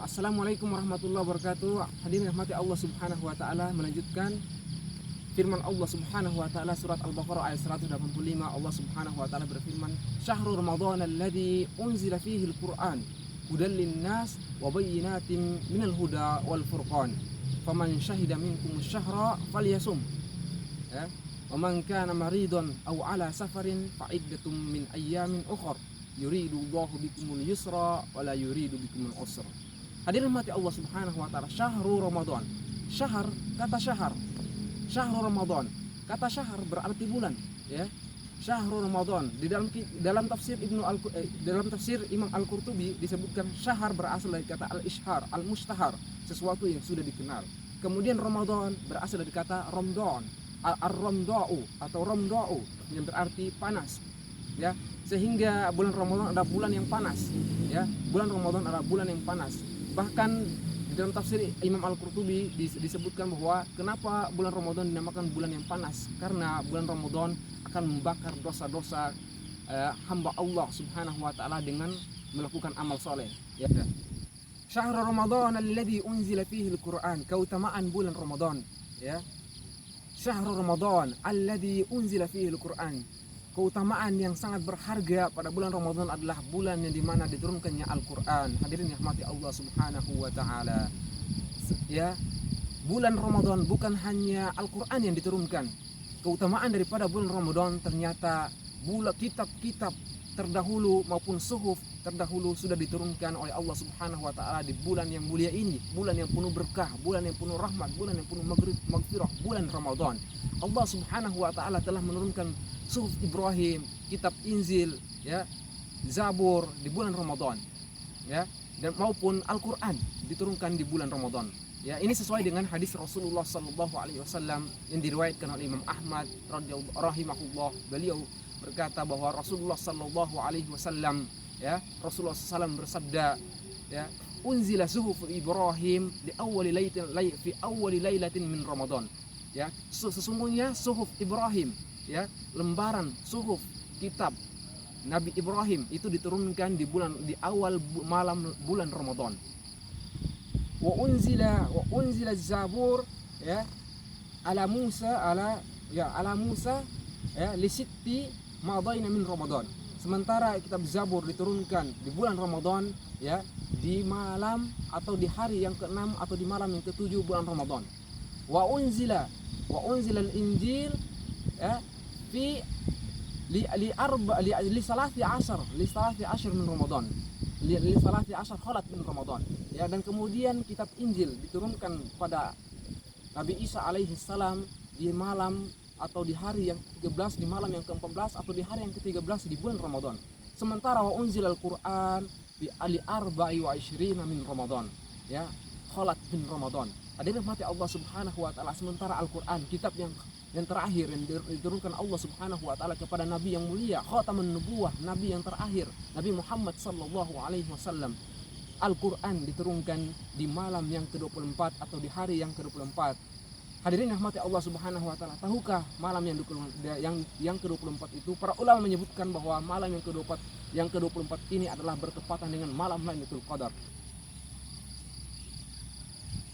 Assalamualaikum warahmatullahi wabarakatuh. Hadirin rahmati Allah Subhanahu wa taala, melanjutkan firman Allah Subhanahu wa taala surat Al-Baqarah ayat 185. Allah Subhanahu wa taala berfirman, "Syahrul Ramadan alladzi unzila fihi al-Qur'an hudan lin-nas wa bayyinatin minal huda wal furqan. Faman syahida minkum asy-syahra falyasum." Ya. "Wa man kana maridan aw ala safarin fa iddatum min ayyamin ukhra. Yuridullahu bikumul yusra wa la yuridu bikumul usra." Hadirin mati Allah Subhanahu wa taala, syahrul Ramadan. Syahr, kata syahr. Syahrul Ramadan. Kata syahr berarti bulan, ya. Syahrul Ramadan di dalam tafsir dalam tafsir Imam Al-Qurtubi disebutkan syahr berasal dari kata al-ishhar, al-mustahar, sesuatu yang sudah dikenal. Kemudian Ramadan berasal dari kata Ramadan, ar-ramda'u atau ramda'u yang berarti panas, ya. Sehingga bulan Ramadan adalah bulan yang panas, ya. Bulan Ramadan adalah bulan yang panas. Bahkan di dalam tafsir Imam Al-Qurtubi disebutkan bahwa kenapa bulan Ramadan dinamakan bulan yang panas, karena bulan Ramadan akan membakar dosa-dosa hamba Allah Subhanahu wa taala dengan melakukan amal soleh, ya. Syahrul Ramadan alladzi unzila fihi al-Qur'an, keutamaan bulan Ramadan, ya. Syahrul Ramadan alladzi unzila fihi al-Qur'an, keutamaan yang sangat berharga pada bulan Ramadan adalah bulan yang dimana diturunkannya Al-Quran. Hadirin yang rahmati Allah Subhanahu wa ta'ala, ya, bulan Ramadan bukan hanya Al-Quran yang diturunkan. Keutamaan daripada bulan Ramadan ternyata kitab-kitab terdahulu maupun suhuf terdahulu sudah diturunkan oleh Allah Subhanahu wa ta'ala di bulan yang mulia ini, bulan yang penuh berkah, bulan yang penuh rahmat, bulan yang penuh maghfirah, bulan Ramadan. Allah Subhanahu wa ta'ala telah menurunkan suhuf Ibrahim, kitab Injil, ya, Zabur di bulan Ramadan, ya, dan maupun Al-Qur'an diturunkan di bulan Ramadan. Ya, ini sesuai dengan hadis Rasulullah sallallahu alaihi wasallam yang diriwayatkan oleh Imam Ahmad rahimahullah. Beliau berkata bahwa Rasulullah sallallahu alaihi wasallam, ya, Rasulullah SAW bersabda, ya, "Unzila suhuf Ibrahim di awwali lailatin min Ramadan." Ya, sesungguhnya suhuf Ibrahim, ya, lembaran suhuf kitab Nabi Ibrahim itu diturunkan di awal malam bulan Ramadan. Wa unzila Zabur, ya, ala Musa ya li sitti madaina min Ramadan. Sementara kitab Zabur diturunkan di bulan Ramadan, ya, di malam atau di hari yang ke-6 atau di malam yang ke-7 bulan Ramadan. Wa unzila al-Injil, ya, fi li salasi ashar min Ramadan. Li salasi ashar khalat min Ramadan. Ya, dan kemudian kitab Injil diturunkan pada Nabi Isa alaihi salam di malam atau di hari yang ke-13, di malam yang ke-14 atau di hari yang ke-13 di bulan Ramadan. Sementara wa unzil al-Qur'an bi arba'i wa ishrina min Ramadan, ya, khalat min Ramadan. Hadirin mati Allah Subhanahu wa taala, sementara Al-Qur'an, kitab yang terakhir yang diturunkan Allah Subhanahu wa taala kepada nabi yang mulia, khatamun nubuwah, nabi yang terakhir, Nabi Muhammad sallallahu alaihi wasallam, Al-Qur'an diturunkan di malam yang ke-24 atau di hari yang ke-24. Hadirin rahmati Allah Subhanahu wa taala, tahukah malam yang ke-24 itu? Para ulama menyebutkan bahwa malam yang ke-24 ini adalah bertepatan dengan malam Lailatul Qadar.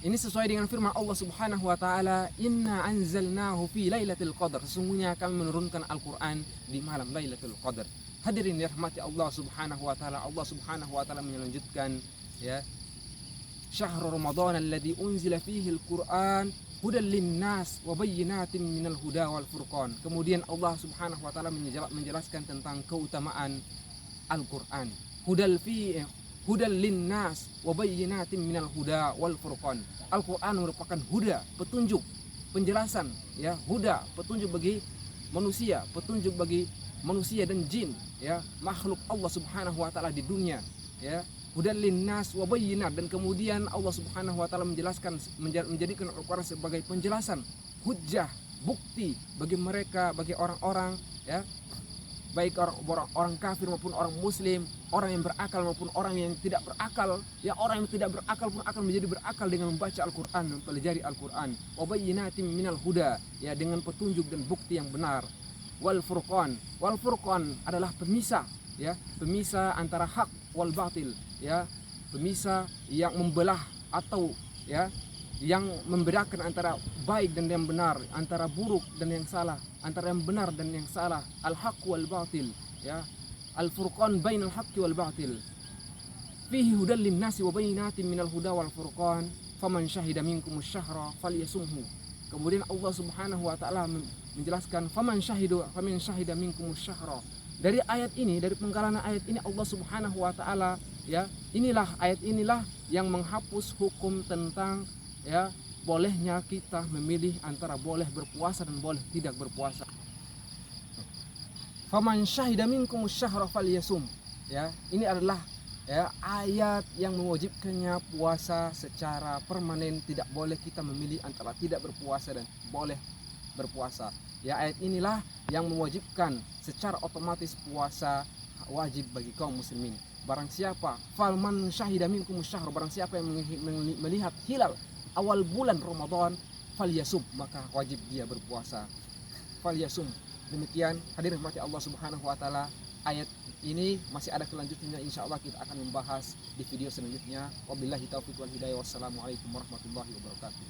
Ini sesuai dengan firman Allah Subhanahu wa taala, "Inna anzalnahu fi lailatul qadar." Sesungguhnya kami menurunkan Al-Qur'an di malam Lailatul Qadar. Hadirin rahmati Allah Subhanahu wa taala, Allah Subhanahu wa taala melanjutkan, ya, "Syahrul Ramadan alladzi unzila fihi al-Qur'an hudan lin-nas wa bayyinatin minal huda wal furqan." Kemudian Allah Subhanahu wa taala menjelaskan tentang keutamaan Al-Qur'an. Hudan lin-nas wa bayyinatin minal huda wal furqan. Al-Qur'an merupakan huda, petunjuk, penjelasan, ya, huda, petunjuk bagi manusia, petunjuk bagi manusia dan jin, ya, makhluk Allah Subhanahu wa taala di dunia, ya. Hudan lin-nas wa bayyinat, dan kemudian Allah Subhanahu wa taala menjadikan Al-Qur'an sebagai penjelasan, hujjah, bukti bagi mereka, bagi orang-orang, ya, baik orang kafir maupun orang muslim, orang yang berakal maupun orang yang tidak berakal, ya, orang yang tidak berakal pun akan menjadi berakal dengan membaca Al-Qur'an, mempelajari Al-Qur'an. Wa bayyinatin minal huda, ya, dengan petunjuk dan bukti yang benar. Wal furqan adalah pemisah, ya, pemisah antara hak wal batil, ya, pemisah, yang membelah atau ya yang membedakan antara baik dan yang benar, antara buruk dan yang salah, antara yang benar dan yang salah, al-haq wal batil, ya, al-furqan bainal haqqi wal batil. Fihi hudal linnasi wa bayyinatin minal huda wal furqan, faman syahida minkumus syahra falyasumhu. Kemudian Allah Subhanahu wa taala menjelaskan faman syahida minkumus syahra. Dari ayat ini, dari penggalan ayat ini Allah Subhanahu wa taala, ya, ayat inilah yang menghapus hukum tentang ya bolehnya kita memilih antara boleh berpuasa dan boleh tidak berpuasa. Faman syahida minkumus syahra falyasum. Ya, ini adalah ya ayat yang mewajibkannya puasa secara permanen, tidak boleh kita memilih antara tidak berpuasa dan boleh berpuasa. Ya, ayat inilah yang mewajibkan secara otomatis puasa wajib bagi kaum muslimin. Barang siapa falman syahida minkumus syahra, barang siapa yang melihat hilal awal bulan Ramadan, falyasum, maka wajib dia berpuasa. Falyasum. Demikian hadirin rahmati Allah Subhanahu wa taala, ayat ini masih ada kelanjutannya, insyaallah kita akan membahas di video selanjutnya. Wabillahi taufiq wal hidayah. Wassalamualaikum warahmatullahi wabarakatuh.